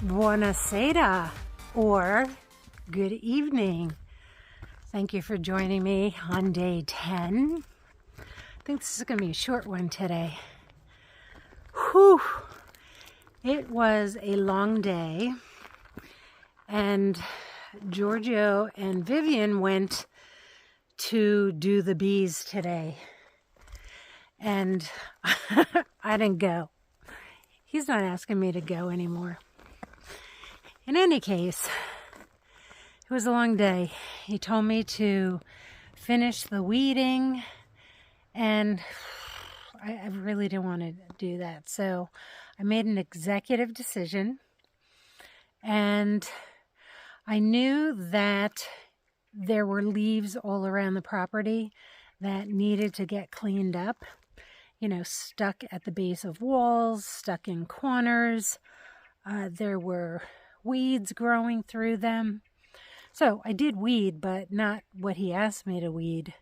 Buonasera or good evening. Thank you for joining me on day 10. I think this is going to be a short one today. Whew! It was a long day, and Giorgio and Vivian went to do the bees today, and I didn't go. He's not asking me to go anymore. In any case, it was a long day. He told me to finish the weeding, and I really didn't want to do that. So I made an executive decision, and I knew that there were leaves all around the property that needed to get cleaned up. You know, stuck at the base of walls, stuck in corners. There were weeds growing through them. So I did weed, but not what he asked me to weed.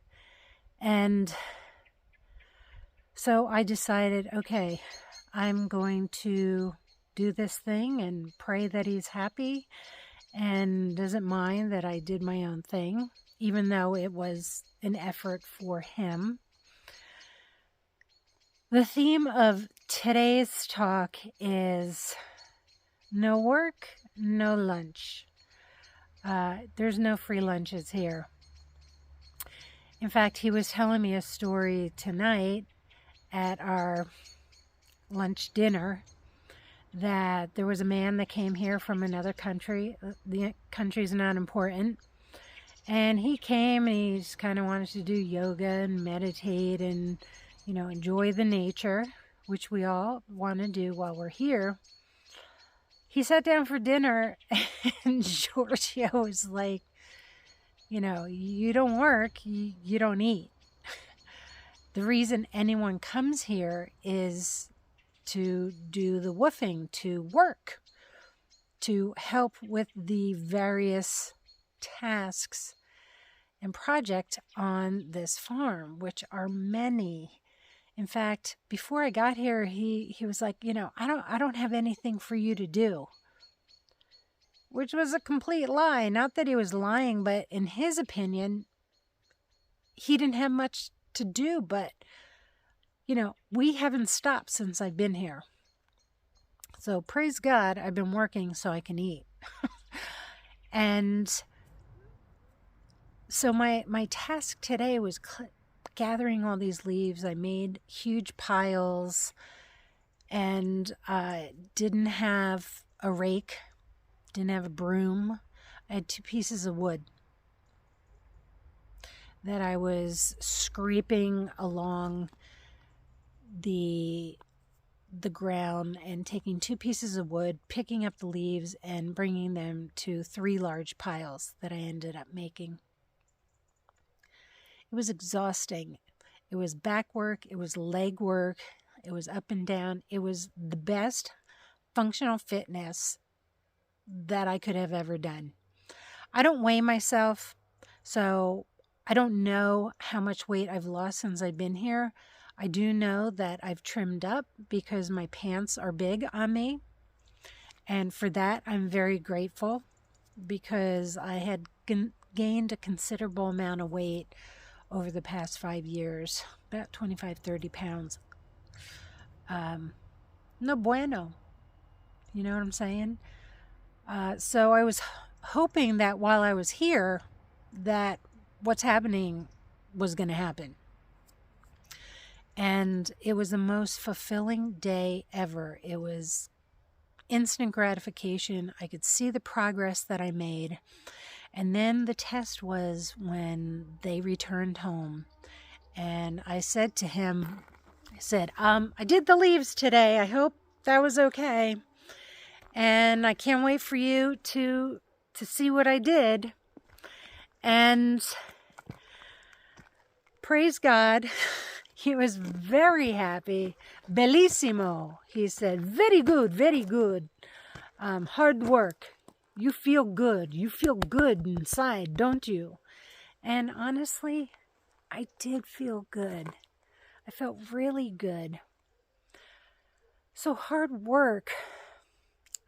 And so I decided, okay, I'm going to do this thing and pray that he's happy and doesn't mind that I did my own thing, even though it was an effort for him. The theme of today's talk is no work, no lunch. There's no free lunches here. In fact, he was telling me a story tonight at our lunch dinner that there was a man that came here from another country. The country's not important. And he came and he just kind of wanted to do yoga and meditate and, you know, enjoy the nature, which we all want to do while we're here. He sat down for dinner, and Giorgio was like, you know, you don't work, you don't eat. The reason anyone comes here is to do the woofing, to work, to help with the various tasks and projects on this farm, which are many. In fact, before I got here, he was like, you know, I don't have anything for you to do. Which was a complete lie. Not that he was lying, but in his opinion, he didn't have much to do. But, you know, we haven't stopped since I've been here. So praise God, I've been working so I can eat. And so my task today was gathering all these leaves. I made huge piles and didn't have a rake, didn't have a broom. I had 2 pieces of wood that I was scraping along the ground and taking 2 pieces of wood, picking up the leaves and bringing them to 3 large piles that I ended up making. It was exhausting. It was back work. It was leg work. It was up and down. It was the best functional fitness that I could have ever done. I don't weigh myself, so I don't know how much weight I've lost since I've been here. I do know that I've trimmed up because my pants are big on me. And for that, I'm very grateful because I had gained a considerable amount of weight over the past 5 years, about 25, 30 pounds. No bueno. You know what I'm saying? So I was hoping that while I was here, that what's happening was going to happen. And it was the most fulfilling day ever. It was instant gratification. I could see the progress that I made. And then the test was when they returned home. And I said to him, I did the leaves today. I hope that was okay. And I can't wait for you to see what I did. And praise God, he was very happy. Bellissimo, he said. Very good, very good. Hard work. You feel good. You feel good inside, don't you? And honestly, I did feel good. I felt really good. So hard work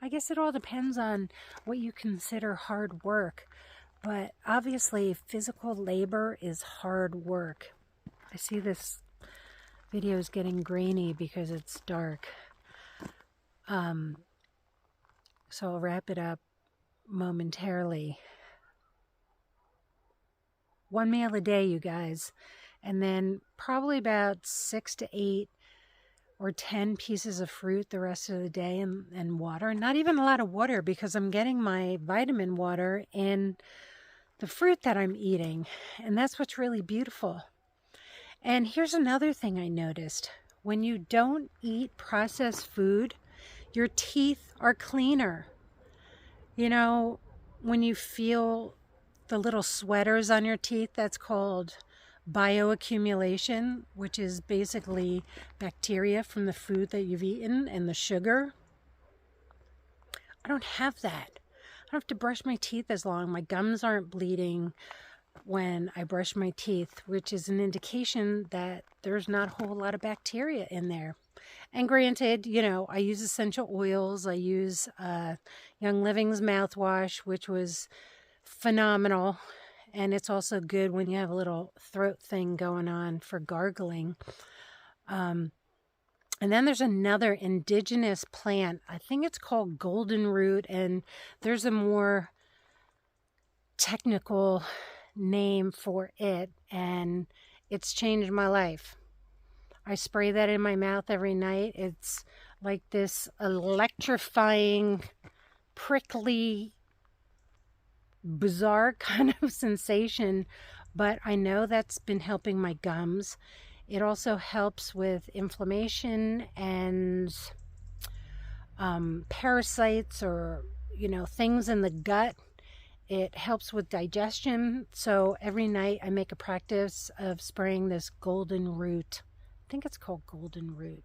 I guess it all depends on what you consider hard work. But obviously, physical labor is hard work. I see this video is getting grainy because it's dark. So I'll wrap it up momentarily. 1 meal a day, you guys. And then probably about 6 to 8 or 10 pieces of fruit the rest of the day, and water. Not even a lot of water, because I'm getting my vitamin water in the fruit that I'm eating. And that's what's really beautiful. And here's another thing I noticed. When you don't eat processed food, your teeth are cleaner. You know, when you feel the little sweaters on your teeth, that's called bioaccumulation, which is basically bacteria from the food that you've eaten and the sugar. I don't have that. I don't have to brush my teeth as long. My gums aren't bleeding when I brush my teeth, which is an indication that there's not a whole lot of bacteria in there. And granted, you know, I use essential oils. I use Young Living's mouthwash, which was phenomenal. And it's also good when you have a little throat thing going on for gargling. And then there's another indigenous plant. I think it's called golden root. And there's a more technical name for it. And it's changed my life. I spray that in my mouth every night. It's like this electrifying, prickly, bizarre kind of sensation, but I know that's been helping my gums. It also helps with inflammation and parasites, or, you know, things in the gut. It helps with digestion. So every night I make a practice of spraying this golden root. I think it's called golden root,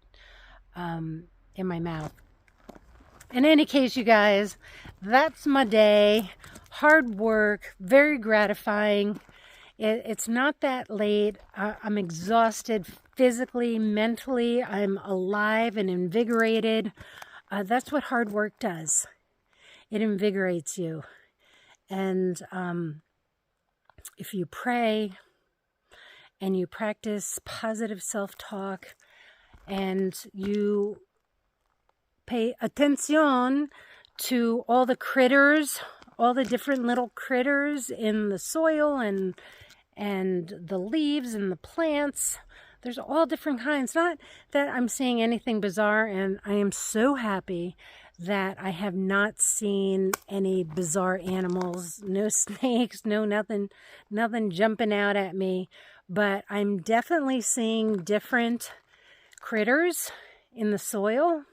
in my mouth. In any case, you guys, that's my day. Hard work, very gratifying. It's not that late. I'm exhausted physically, mentally. I'm alive and invigorated. That's what hard work does. It invigorates you. And if you pray and you practice positive self-talk and you pay attention to all the critters, all the different little critters in the soil and the leaves and the plants. There's all different kinds. Not that I'm seeing anything bizarre, and I am so happy that I have not seen any bizarre animals, no snakes, no nothing jumping out at me. But I'm definitely seeing different critters in the soil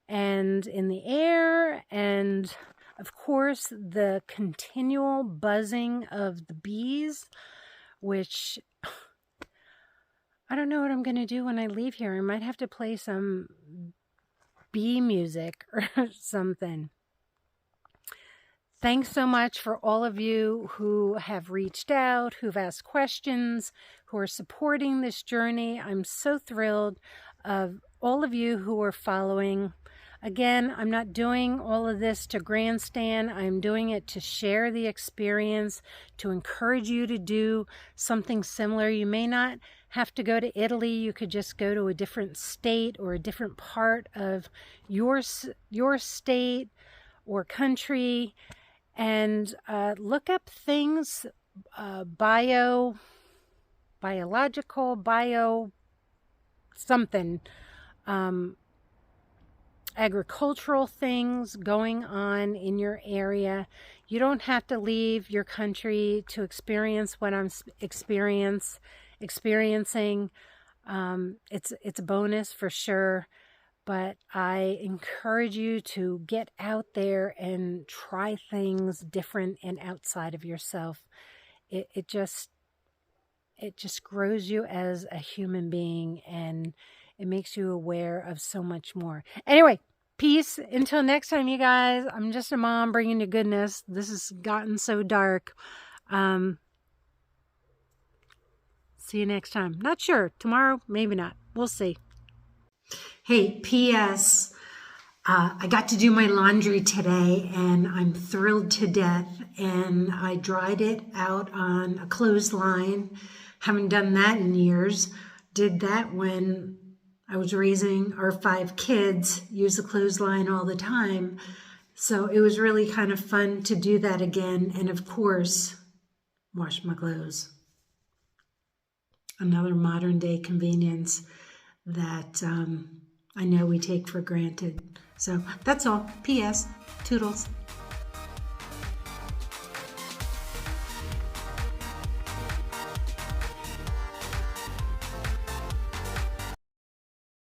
and in the air, and of course the continual buzzing of the bees, which I don't know what I'm going to do when I leave here. I might have to play some bee music or something. Thanks so much for all of you who have reached out, who've asked questions, who are supporting this journey. I'm so thrilled of all of you who are following. Again, I'm not doing all of this to grandstand. I'm doing it to share the experience, to encourage you to do something similar. You may not have to go to Italy. You could just go to a different state or a different part of your state or country and look up things, biological, bio something, agricultural things going on in your area. You don't have to leave your country to experience what I'm experiencing. It's a bonus for sure, but I encourage you to get out there and try things different and outside of yourself. It just grows you as a human being, and it makes you aware of so much more. Anyway, peace. Until next time, you guys. I'm just a mom bringing you goodness. This has gotten so dark. See you next time. Not sure. Tomorrow, maybe not. We'll see. Hey, P.S. I got to do my laundry today and I'm thrilled to death. And I dried it out on a clothesline. Haven't done that in years. Did that when I was raising our 5 kids, use the clothesline all the time. So it was really kind of fun to do that again. And of course, wash my clothes. Another modern day convenience that I know we take for granted. So that's all. P.S. Toodles.